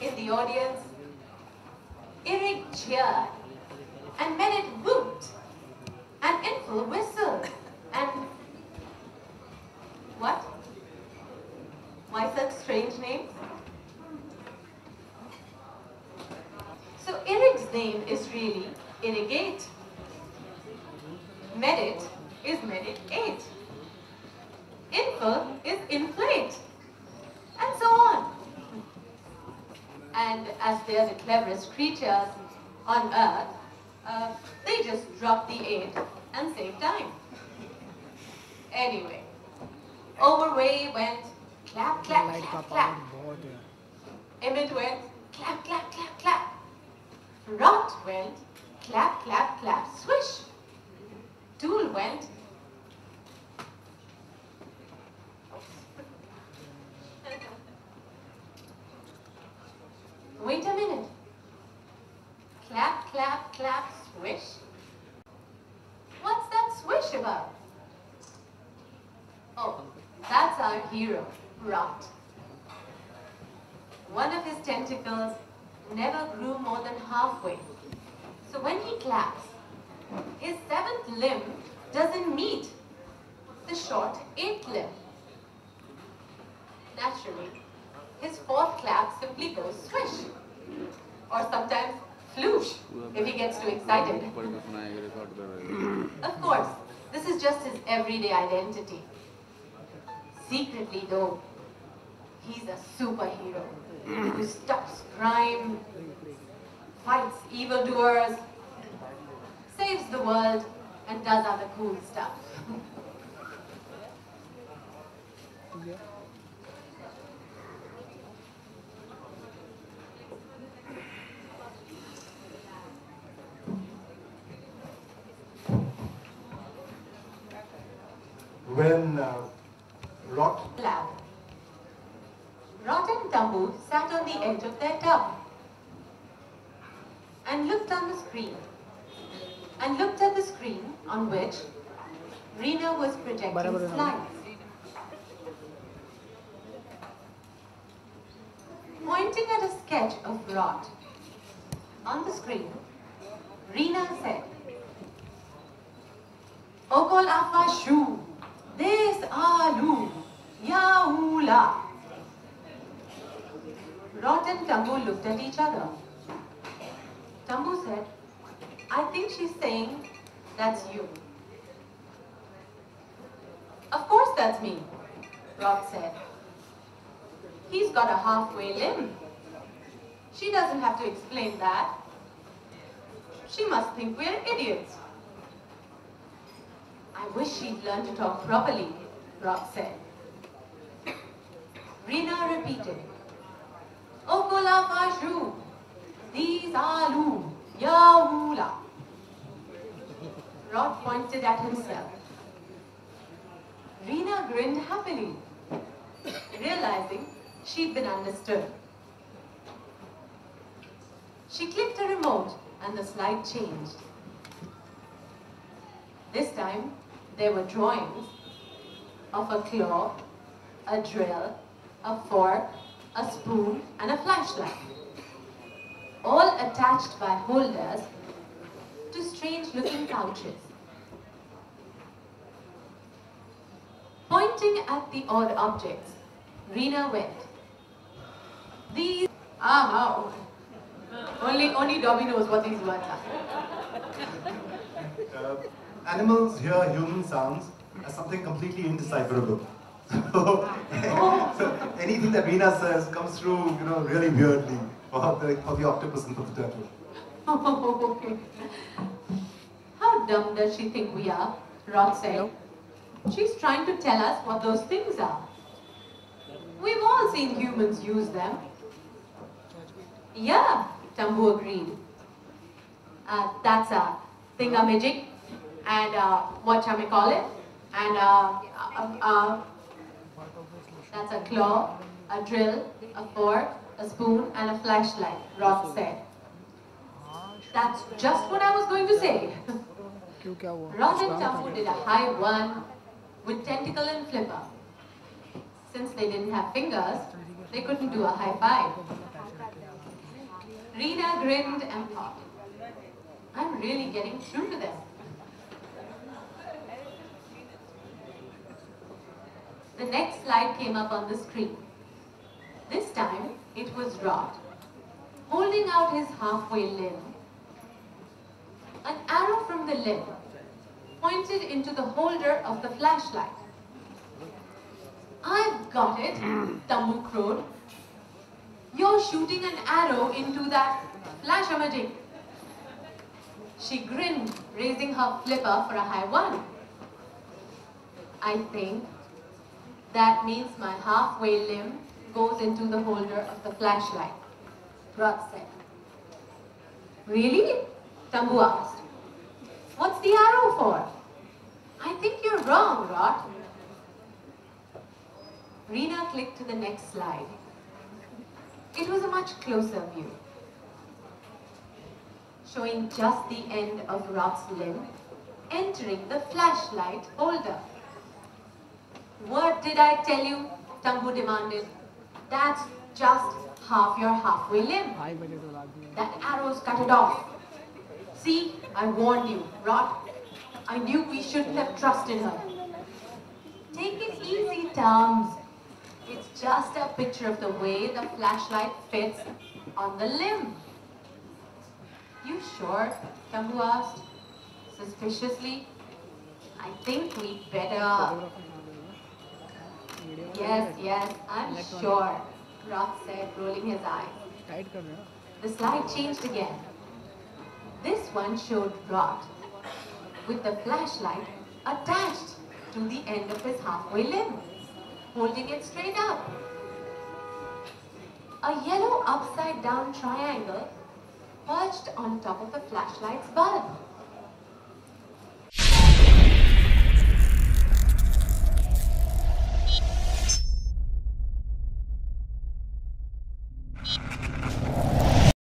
In the audience, Eric cheered and Merit whooped and Info whistled and... What? Why such strange names? So Eric's name is really Irrigate. Merit is Meditate. Info is Inflate. And so on. And as they are the cleverest creatures on earth, they just drop the 8 and save time. Anyway, Overway went clap, clap, clap, clap. Emmett went clap, clap, clap, clap. Rot went clap, clap, clap, swish. Tool went wait a minute. Clap, clap, clap, swish. What's that swish about? Oh, that's our hero, Rot. One of his tentacles never grew more than halfway. So when he claps, his 7th limb doesn't meet the short 8th limb. Naturally, his 4th clap simply goes swish, or sometimes floosh if he gets too excited. Of course, this is just his everyday identity. Secretly though, he's a superhero who stops crime, fights evildoers, saves the world, and does other cool stuff. When Rot and Tambu sat on the edge of their tub and looked on the screen, and looked at the screen on which Reena was projecting slides. Pointing at a sketch of Rot on the screen, Reena said, Okol afa shu, des alu, yaula. Rot and Tambu looked at each other. Tambu said, I think she's saying, that's you. Of course that's me, Rot said. He's got a halfway limb. She doesn't have to explain that. She must think we're idiots. I wish she'd learn to talk properly, Rot said. Reena repeated, Okola fashu, these alu, yaula. Rot pointed at himself. Reena grinned happily, realizing she'd been understood. She clicked a remote and the slide changed. This time, there were drawings of a claw, a drill, a fork, a spoon, and a flashlight, all attached by holders to strange-looking pouches. Pointing at the odd objects, Reena went, these are only Dobby knows what these words are. Animals hear human sounds as something completely indecipherable. So anything that Reena says comes through, really weirdly for the octopus and for the turtle. Oh, okay. How dumb does she think we are? Rot said. She's trying to tell us what those things are. We've all seen humans use them. Yeah, Tambu agreed. That's a thingamajig, and whatchamacallit, and that's a claw, a drill, a fork, a spoon, and a flashlight, Rot said. That's just what I was going to say. Rot and Tambu did a high one with tentacle and flipper. Since they didn't have fingers, they couldn't do a high five. Reena grinned and thought, I'm really getting through to them. The next slide came up on the screen. This time, it was Rod, holding out his halfway limb. An arrow from the limb pointed into the holder of the flashlight. I've got it, Tambu crowed. You're shooting an arrow into that flash-a-magic. She grinned, raising her flipper for a high one. I think that means my halfway limb goes into the holder of the flashlight, Rod said. Really? Tambu asked. What's the arrow for? I think you're wrong, Rod. Reena clicked to the next slide. It was a much closer view, showing just the end of Rod's limb entering the flashlight holder. What did I tell you? Tambu demanded. That's just half your halfway limb. That arrow's cut it off. See, I warned you, Rod. I knew we shouldn't have trusted her. Take it easy, Tums. It's just a picture of the way the flashlight fits on the limb. You sure? Tambu asked, suspiciously. I think we'd better... Yes, I'm sure, Rod said, rolling his eyes. The slide changed again. This one showed Rod with the flashlight attached to the end of his halfway limb, holding it straight up. A yellow upside-down triangle perched on top of the flashlight's bulb.